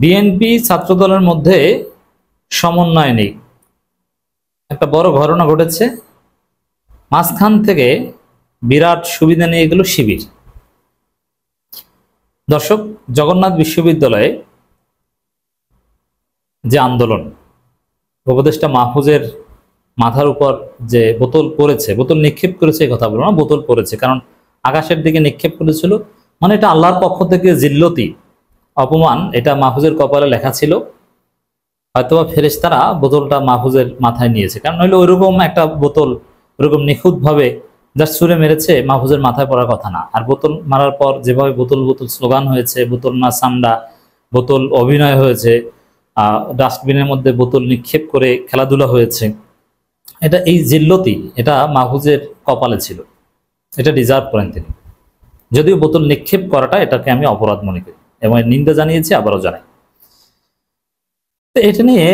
BNP ছাত্রদলের মধ্যে সমন্বয় নেই, একটা বড় ঘটনা ঘটেছে। মাঝখান থেকে বিরাট সুবিধা নিয়ে গেল শিবির। দর্শক, জগন্নাথ বিশ্ববিদ্যালয়ে যে আন্দোলন, উপদেষ্টা মাহফুজের মাথার উপর যে বোতল পড়েছে, বোতল নিক্ষেপ করেছে, এই কথা বলো না, বোতল পড়েছে, কারণ আকাশের দিকে নিক্ষেপ করেছিল, মানে এটা আল্লাহর পক্ষ থেকে জিল্লতি, অপমান, এটা মাহফুজের কপালে লেখা ছিল। হয়তোবা ফেরেশতারা বোতলটা মাহফুজের মাথায় নিয়েছে, কারণ নইলে ওইরকম একটা বোতল ওইরকম নিখুঁতভাবে যা ছুঁড়ে মেরেছে মাহফুজের মাথায় পড়ার কথা না। আর বোতল মারার পর যেভাবে বোতল বোতল স্লোগান হয়েছে, বোতল না সান্ডা, বোতল অভিনয় হয়েছে, ডাস্টবিনের মধ্যে বোতল নিক্ষেপ করে খেলাধুলা হয়েছে, এটা এই জিল্লতি এটা মাহফুজের কপালে ছিল, এটা ডিজার্ভ করেন তিনি। যদিও বোতল নিক্ষেপ করাটা এটাকে আমি অপরাধ মনে করি এবং নিন্দা জানিয়েছি, আবারও জানাই। এটা নিয়ে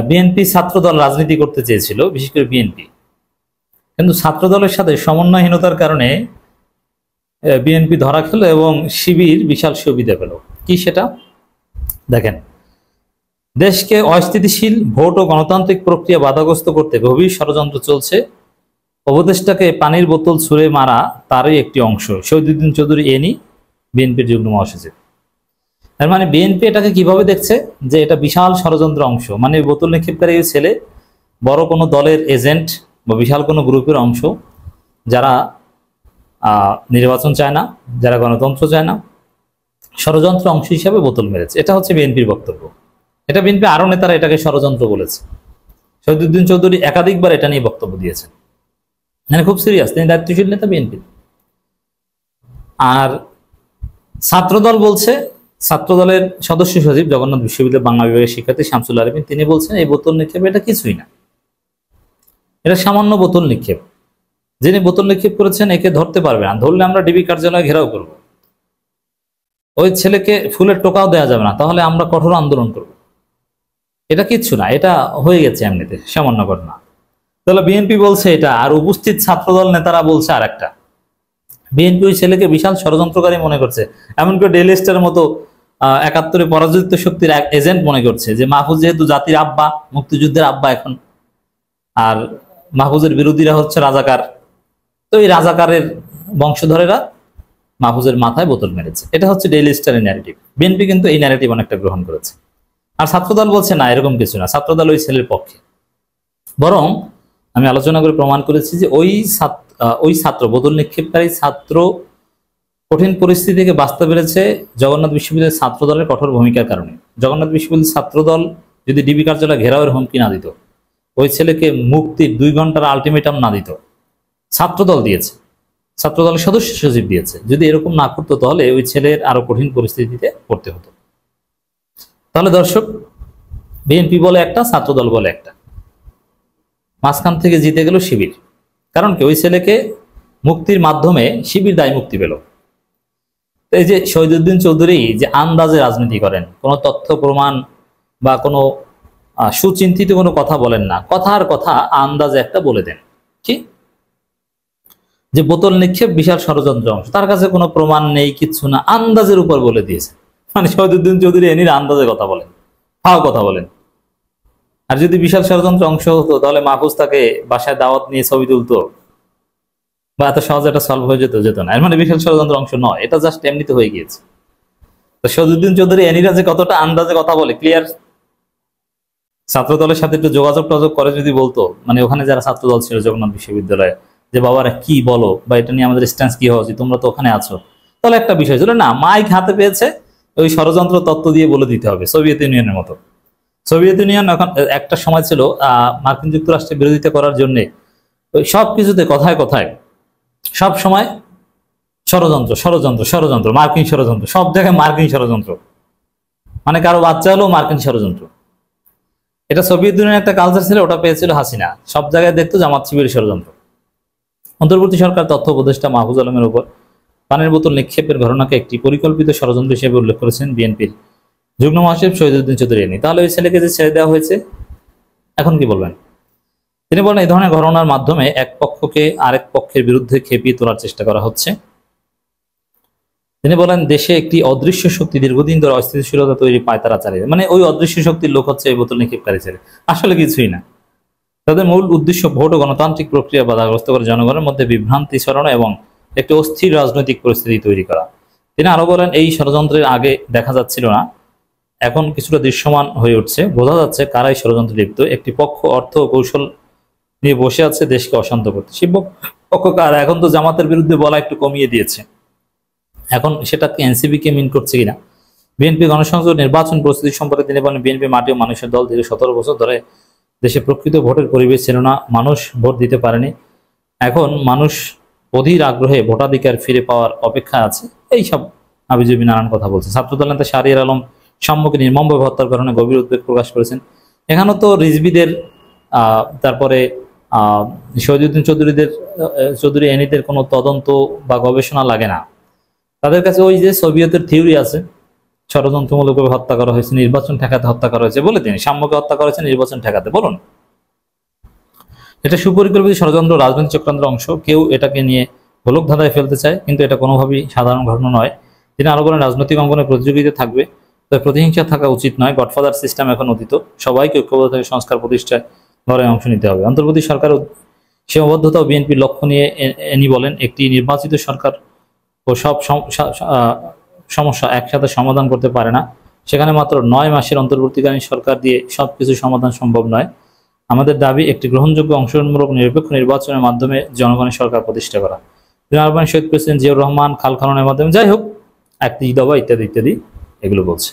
বিএনপি ছাত্রদল রাজনীতি করতে চেয়েছিল, বিশেষ করে বিএনপি, কিন্তু ছাত্রদলের সাথে সমন্বয়হীনতার কারণে বিএনপি ধরা খেল এবং শিবির বিশাল সুবিধা পেল। কি সেটা দেখেন। দেশকে অস্থিতিশীল ভোট ও গণতান্ত্রিক প্রক্রিয়া বাধাগ্রস্ত করতে গভীর ষড়যন্ত্র চলছে। উপদেষ্টাকে পানির বোতল ছুঁড়ে মারা তারই একটি অংশ। শহীদুদ্দিন চৌধুরী এনি, বিএনপির যুগ্ম মহাসচিব। তার মানে বিএনপি এটাকে কিভাবে দেখছে যে এটা বিশাল ষড়যন্ত্র অংশ, মানে বোতল নিক্ষেপকারী ছেলে বড় কোনো দলের এজেন্ট বা বিশাল কোনো গ্রুপের অংশ, যারা নির্বাচন চায় না, যারা গণতন্ত্র চায় না, ষড়যন্ত্র অংশ হিসাবে বোতল মেরেছে। এটা হচ্ছে বিএনপির বক্তব্য। এটা বিএনপি আরো নেতারা এটাকে ষড়যন্ত্র বলেছে। শহীদুদ্দিন চৌধুরী একাধিকবার এটা নিয়ে বক্তব্য দিয়েছেন, মানে খুব সিরিয়াস, তিনি দায়িত্বশীল নেতা বিএনপি। আর ছাত্রদল বলছে, ছাত্রদলের সদস্য সচিব জগন্নাথ বিশ্ববিদ্যালয় বাংলা বিভাগের শিক্ষার্থী শামসুল আরেফিন, তিনি বলছেন এই বোতল নিক্ষেপ এটা কিছুই না, এটা সামান্য বোতল নিক্ষেপ। যিনি বোতল নিক্ষেপ করেছেন একে ধরতে পারবে না, ধরলে আমরা ডিবি কার্যালয়ে ঘেরাও করব, ওই ছেলেকে ফুলের টোকাও দেওয়া যাবে না, তাহলে আমরা কঠোর আন্দোলন করব। এটা কিচ্ছু না, এটা হয়ে গেছে এমনিতে সামান্য ঘটনা। তাহলে বিএনপি বলছে এটা, আর উপস্থিত ছাত্রদল নেতারা বলছে আর একটা। বিএনপি ওই ছেলেকে বিশাল ষড়যন্ত্রকারী মনে করছে, এমনকি ডেইলি স্টারের মতো ৭১ পরাজিত শক্তির এক এজেন্ট মনে করছে যে মাহফুজ যেহেতু জাতির আব্বা, মুক্তিযুদ্ধের আব্বা এখন, আর মাহফুজের বিরোধীরা হচ্ছে রাজাকার, তো এই রাজাকারের বংশধরেরা মাহফুজের মাথায় বোতল মেরেছে। এটা হচ্ছে ডেইলি স্টারের ন্যারেটিভ। বিএনপি কিন্তু এই ন্যারেটিভ অনেকটা গ্রহণ করেছে। আর ছাত্রদল বলছে না, এরকম কিছু না, ছাত্রদল ওই ছেলের পক্ষে। বরং আমি আলোচনা করে প্রমাণ করেছি যে ওই ছাত্র, বোতল নিক্ষেপকারী ছাত্র কঠিন পরিস্থিতি থেকে বাঁচতে পেরেছে জগন্নাথ বিশ্ববিদ্যালয়ের ছাত্রদলের কঠোর ভূমিকার কারণে। জগন্নাথ বিশ্ববিদ্যালয়ের ছাত্রদল যদি ডিবি কার্যালয় ঘেরাওয়ের হুমকি না দিত, ওই ছেলেকে মুক্তির 2 ঘন্টার আলটিমেটাম না দিত, ছাত্রদল দিয়েছে, ছাত্রদলের সদস্য সচিব দিয়েছে, যদি এরকম না করতো তাহলে ওই ছেলের আরো কঠিন পরিস্থিতিতে পড়তে হতো। তাহলে দর্শক, বিএনপি বলে একটা, ছাত্রদল বলে একটা, মাঝখান থেকে জিতে গেল শিবির। কারণ কি, ওই ছেলেকে মুক্তির মাধ্যমে শিবির দায় মুক্তি পেল। এই যে শহীদুদ্দিন চৌধুরী যে আন্দাজে রাজনীতি করেন, কোনো তথ্য প্রমাণ বা কোনো সুচিন্তিত কোনো কথা বলেন না, কথার কথা আন্দাজে একটা বলে দেন, কি যে বোতল নিক্ষেপ বিশাল ষড়যন্ত্র অংশ, তার কাছে কোনো প্রমাণ নেই, কিচ্ছু না, আন্দাজের উপর বলে দিয়েছে। মানে শহীদুদ্দিন চৌধুরী এনির আন্দাজে কথা বলেন, ফাও কথা বলেন। আর যদি বিশাল ষড়যন্ত্র অংশ হতো তাহলে মাহফুজ তাকে বাসায় দাওয়াত নিয়ে ছবি তুলতো, বা এত সহজে এটা সলভ হয়ে যেত না। এর মানে বিশাল ষড়যন্ত্র অংশ নয়, এটা জাস্ট এমনিতে হয়ে গিয়েছে। তো শহীদুদ্দিন চৌধুরী এনিরা যে কতটা আন্দাজে কথা বলে ক্লিয়ার। ছাত্রদলের সাথে একটু যোগাযোগ করে যদি বলতো, মানে ওখানে যারা ছাত্রদল ছিল জগন্নাথ বিশ্ববিদ্যালয়ে, যে বাবারা কি বলো, বা এটা নিয়ে আমাদের স্ট্যান্স কি হওয়া উচিত, তোমরা তো ওখানে আছো, তাহলে একটা বিষয় ছিল না, মাইক হাতে পেয়েছে, ওই ষড়যন্ত্র তত্ত্ব দিয়ে বলে দিতে হবে, সোভিয়েত ইউনিয়নের মতো। সোভিয়েত ইউনিয়ন এখন একটা সময় ছিল মার্কিন যুক্তরাষ্ট্রের বিরোধিতা করার জন্য ওই সব কিছুতে কথায় কথায় সব সময় ষড়যন্ত্র ষড়যন্ত্র ষড়যন্ত্র, মার্কিন ষড়যন্ত্র, সব জায়গায় মার্কিন ষড়যন্ত্র, মানে কারো বাচ্চা হলেও মার্কিন ষড়যন্ত্র। এটা সোভিয়েত ইউনিয়নের একটা কালচার ছিল, ওটা পেয়েছিল হাসিনা, সব জায়গায় দেখতো জামাত শিবির ষড়যন্ত্র। অন্তর্বর্তী সরকার তথ্য উপদেষ্টা মাহফুজ আলমের উপর পানির বোতল নিক্ষেপের ঘটনাকে একটি পরিকল্পিত ষড়যন্ত্র হিসেবে উল্লেখ করেছেন বিএনপির যুগ্ম মহাসচিব শহীদুদ্দিন চৌধুরী এনি। তাহলে ওই ছেলেকে যে ছেড়ে দেওয়া হয়েছে, এখন কি বলবেন? তিনি বলেন এই ধরনের ঘটনার মাধ্যমে এক পক্ষকে আরেক পক্ষের বিরুদ্ধে খেপিয়ে তোলার চেষ্টা করা হচ্ছে। তিনি বলেন দেশে একটি অদৃশ্য শক্তি দীর্ঘদিন ধরে অস্থিতিশীলতা তৈরি পায় তারা চালিয়ে, মানে ওই অদৃশ্য শক্তির লোক হচ্ছে এই বোতল নিক্ষেপকারী ছেলে, আসলে কিছুই না। তাদের মূল উদ্দেশ্য ভোট ও গণতান্ত্রিক প্রক্রিয়া বাধাগ্রস্ত করে জনগণের মধ্যে বিভ্রান্তি ছড়ানো এবং একটি অস্থির রাজনৈতিক পরিস্থিতি তৈরি করা। তিনি আরো বলেন এই ষড়যন্ত্রের আগে দেখা যাচ্ছিল না, এখন কিছুটা দৃশ্যমান হয়ে উঠছে, বোঝা যাচ্ছে কারাই ষড়যন্ত্রে লিপ্ত। একটি পক্ষ অর্থ ও কৌশল নিয়ে বসে আছে দেশকে অশান্ত করতে। সেই পক্ষ কার? এখন তো জামাতের বিরুদ্ধে বলা একটু কমিয়ে দিয়েছে, এখন সেটাকে এনসিপি কে মিন করছে কিনা। বিএনপি গণসংযোগ নির্বাচন প্রস্তুতি সম্পর্কে তিনি বলেন বিএনপি মাটি ও মানুষের দল দীর্ঘ 17 বছর ধরে দেশে প্রকৃত ভোটের পরিবেশ ছিল না, মানুষ ভোট দিতে পারেনি, এখন মানুষ অধীর আগ্রহে ভোটাধিকার ফিরে পাওয়ার অপেক্ষা আছে, এইসব আবিজবি নানান কথা বলছে। ছাত্রদল নেতা শাহরিয়ার আলম সাম্যকে নির্মমভাবে হত্যার কারণে গভীর উদ্বেগ প্রকাশ করেছেন। এখানেও তো রিজভিদের তারপরে শহীদুদ্দিন চৌধুরী এনিদের কোনো তদন্ত বা গবেষণা লাগে না, তাদের কাছে ওই যে সোভিয়েতের থিওরি আছে, ষড়যন্ত্রমূলকভাবে হত্যা করা হয়েছে, নির্বাচন ঠেকাতে হত্যা করা হয়েছে বলে তিনি সাম্যকে হত্যা করেছে নির্বাচন ঠেকাতে। বলুন, এটা সুপরিকল্পিত ষড়যন্ত্র, রাজনৈতিক চক্রান্তের অংশ। কেউ এটাকে নিয়ে গোলক ধাঁধায় ফেলতে চায়, কিন্তু এটা কোনোভাবেই সাধারণ ঘটনা নয়। তিনি আরো বলেন রাজনৈতিক অঙ্গনে প্রতিযোগিতা থাকবে, তবে প্রতিহিংসা থাকা উচিত নয়। গডফাদার সিস্টেম এখন অতীত, সবাইকে ঐক্যবদ্ধ থেকে সংস্কার প্রতিষ্ঠায় লড়াই অংশ নিতে হবে। অন্তর্বর্তী সরকার সীমাবদ্ধতা ও বিএনপির লক্ষ্য নিয়ে এনি বলেন একটি নির্বাচিত সরকার ও সব সমস্যা একসাথে সমাধান করতে পারে না, সেখানে মাত্র 9 মাসের অন্তর্বর্তীকালীন সরকার দিয়ে সবকিছু সমাধান সম্ভব নয়। আমাদের দাবি একটি গ্রহণযোগ্য অংশগ্রহণমূলক নিরপেক্ষ নির্বাচনের মাধ্যমে জনগণের সরকার প্রতিষ্ঠা করা। আরবান শহীদ প্রেসিডেন্ট জিয়াউর রহমান খাল খননের মাধ্যমে, যাই হোক, একটি দবা ইত্যাদি ইত্যাদি এগুলো বলছে।